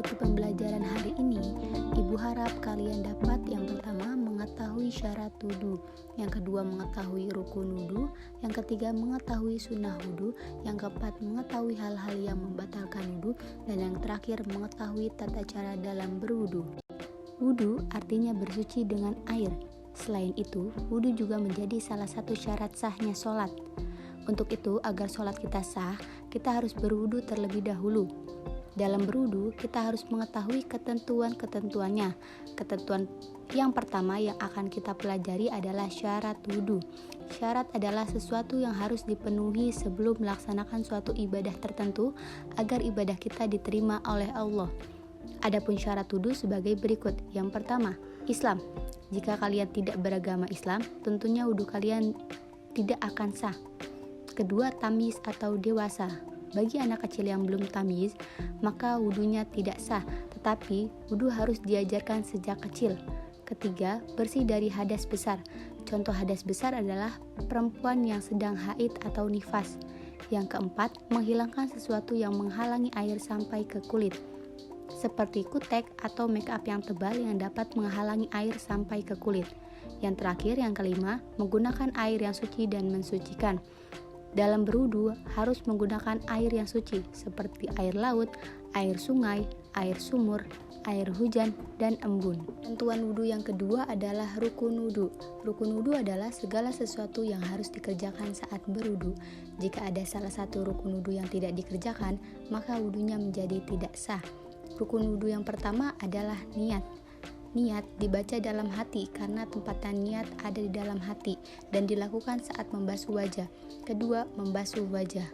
mengikuti pembelajaran hari ini, Ibu harap kalian dapat yang pertama mengetahui syarat wudu, yang kedua mengetahui rukun wudu, yang ketiga mengetahui sunnah wudu, yang keempat mengetahui hal-hal yang membatalkan wudu, dan yang terakhir mengetahui tata cara dalam berwudu. Wudu artinya bersuci dengan air. Selain itu, wudu juga menjadi salah satu syarat sahnya sholat. Untuk itu, agar sholat kita sah, kita harus berwudu terlebih dahulu. Dalam berwudu, kita harus mengetahui ketentuan-ketentuannya. Ketentuan yang pertama yang akan kita pelajari adalah syarat wudu. Syarat adalah sesuatu yang harus dipenuhi sebelum melaksanakan suatu ibadah tertentu agar ibadah kita diterima oleh Allah. Adapun syarat wudu sebagai berikut. Yang pertama, Islam. Jika kalian tidak beragama Islam, tentunya wudu kalian tidak akan sah. Kedua, tamyiz atau dewasa. Bagi anak kecil yang belum tamyiz, maka wudunya tidak sah, tetapi wudu harus diajarkan sejak kecil. Ketiga, bersih dari hadas besar. Contoh hadas besar adalah perempuan yang sedang haid atau nifas. Yang keempat, menghilangkan sesuatu yang menghalangi air sampai ke kulit, seperti kutek atau make up yang tebal yang dapat menghalangi air sampai ke kulit. Yang terakhir, yang kelima, menggunakan air yang suci dan mensucikan. Dalam berwudu harus menggunakan air yang suci seperti air laut, air sungai, air sumur, air hujan, dan embun. Ketentuan wudu yang kedua adalah rukun wudu. Rukun wudu adalah segala sesuatu yang harus dikerjakan saat berwudu. Jika ada salah satu rukun wudu yang tidak dikerjakan, maka wudunya menjadi tidak sah. Rukun wudu yang pertama adalah niat. Niat dibaca dalam hati karena tempatan niat ada di dalam hati dan dilakukan saat membasuh wajah. Kedua, membasuh wajah.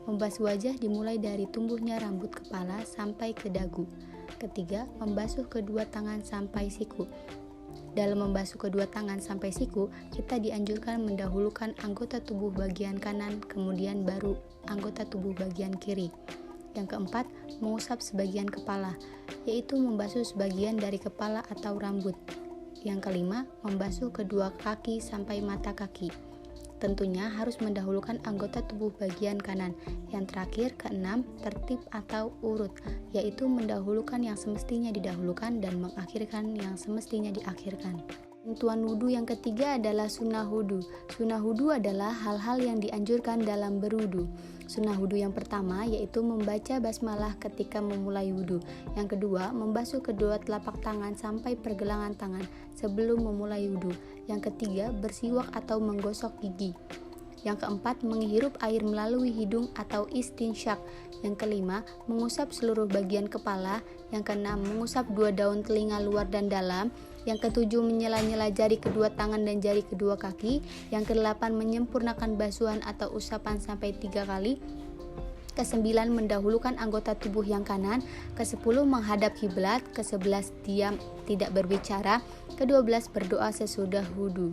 Membasuh wajah dimulai dari tumbuhnya rambut kepala sampai ke dagu. Ketiga, membasuh kedua tangan sampai siku. Dalam membasuh kedua tangan sampai siku, kita dianjurkan mendahulukan anggota tubuh bagian kanan, kemudian baru anggota tubuh bagian kiri. Yang keempat, mengusap sebagian kepala, yaitu membasuh sebagian dari kepala atau rambut. Yang kelima, membasuh kedua kaki sampai mata kaki. Tentunya harus mendahulukan anggota tubuh bagian kanan. Yang terakhir, keenam, tertib atau urut, yaitu mendahulukan yang semestinya didahulukan dan mengakhirkan yang semestinya diakhirkan. Ketentuan wudu yang ketiga adalah sunnah wudu. Sunnah wudu adalah hal-hal yang dianjurkan dalam berwudu. Sunnah wudu yang pertama yaitu membaca basmalah ketika memulai wudu. Yang kedua, membasuh kedua telapak tangan sampai pergelangan tangan sebelum memulai wudu. Yang ketiga, bersiwak atau menggosok gigi. Yang keempat, menghirup air melalui hidung atau istinsyak. Yang kelima, mengusap seluruh bagian kepala. Yang keenam, mengusap dua daun telinga luar dan dalam. Yang ketujuh, menyela-nyela jari kedua tangan dan jari kedua kaki. Yang kedelapan, menyempurnakan basuhan atau usapan sampai 3 kali. Kesembilan, mendahulukan anggota tubuh yang kanan. Kesepuluh, menghadap kiblat. Kesebelas, diam tidak berbicara. Kedua belas, berdoa sesudah wudu.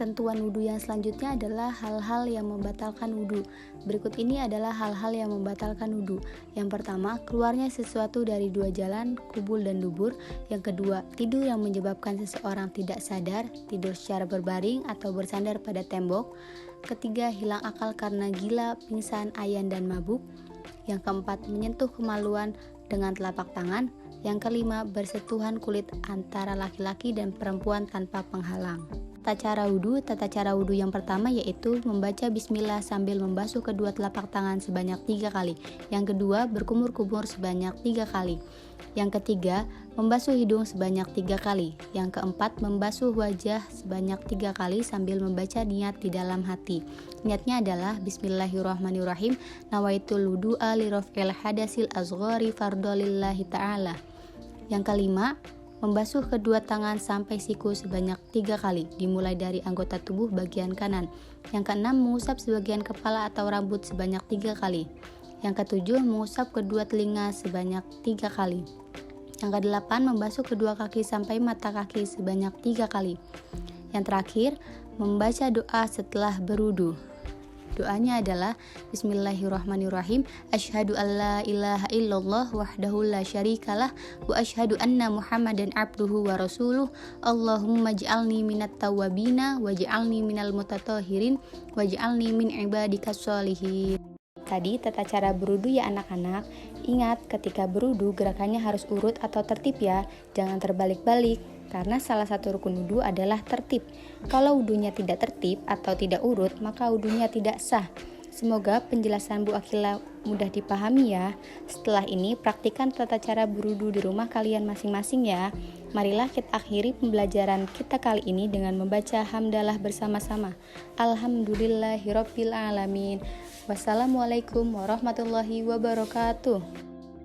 Ketentuan wudu yang selanjutnya adalah hal-hal yang membatalkan wudu. Berikut ini adalah hal-hal yang membatalkan wudu. Yang pertama, keluarnya sesuatu dari dua jalan, kubul dan dubur. Yang kedua, tidur yang menyebabkan seseorang tidak sadar, tidur secara berbaring atau bersandar pada tembok. Ketiga, hilang akal karena gila, pingsan, ayan, dan mabuk. Yang keempat, menyentuh kemaluan dengan telapak tangan. Yang kelima, bersentuhan kulit antara laki-laki dan perempuan tanpa penghalang. Tata cara wudu yang pertama yaitu membaca bismillah sambil membasuh kedua telapak tangan sebanyak 3 kali. Yang kedua, berkumur-kumur sebanyak 3 kali. Yang ketiga, membasuh hidung sebanyak 3 kali. Yang keempat, membasuh wajah sebanyak 3 kali sambil membaca niat di dalam hati. Niatnya adalah bismillahirrahmanirrahim, nawaitul wudu'a li raf'il hadasil asghari fardolillahi ta'ala. Yang kelima, membasuh kedua tangan sampai siku sebanyak 3 kali, dimulai dari anggota tubuh bagian kanan. Yang keenam, mengusap sebagian kepala atau rambut sebanyak 3 kali. Yang ketujuh, mengusap kedua telinga sebanyak 3 kali. Yang kedelapan, membasuh kedua kaki sampai mata kaki sebanyak 3 kali. Yang terakhir, membaca doa setelah berwudu. Doanya adalah Bismillahirrahmanirrahim. Asyhadu alla ilaha illallah wahdahu la syarikalah wa asyhadu anna Muhammadan abduhu wa rasuluh. Allahumma ij'alni minat tawwabina waj'alni minal mutatahhirin waj'alni min ibadikas sholihin. tadi tata cara berudu ya anak-anak. Ingat, ketika berudu gerakannya harus urut atau tertib ya, jangan terbalik-balik. Karena salah satu rukun wudu adalah tertib. Kalau wudunya tidak tertib atau tidak urut, maka wudunya tidak sah. Semoga penjelasan Bu Akila mudah dipahami ya. Setelah ini praktikkan tata cara berudu di rumah kalian masing-masing ya. Marilah kita akhiri pembelajaran kita kali ini dengan membaca hamdalah bersama-sama. Alhamdulillahirabbil alamin. Wassalamualaikum warahmatullahi wabarakatuh.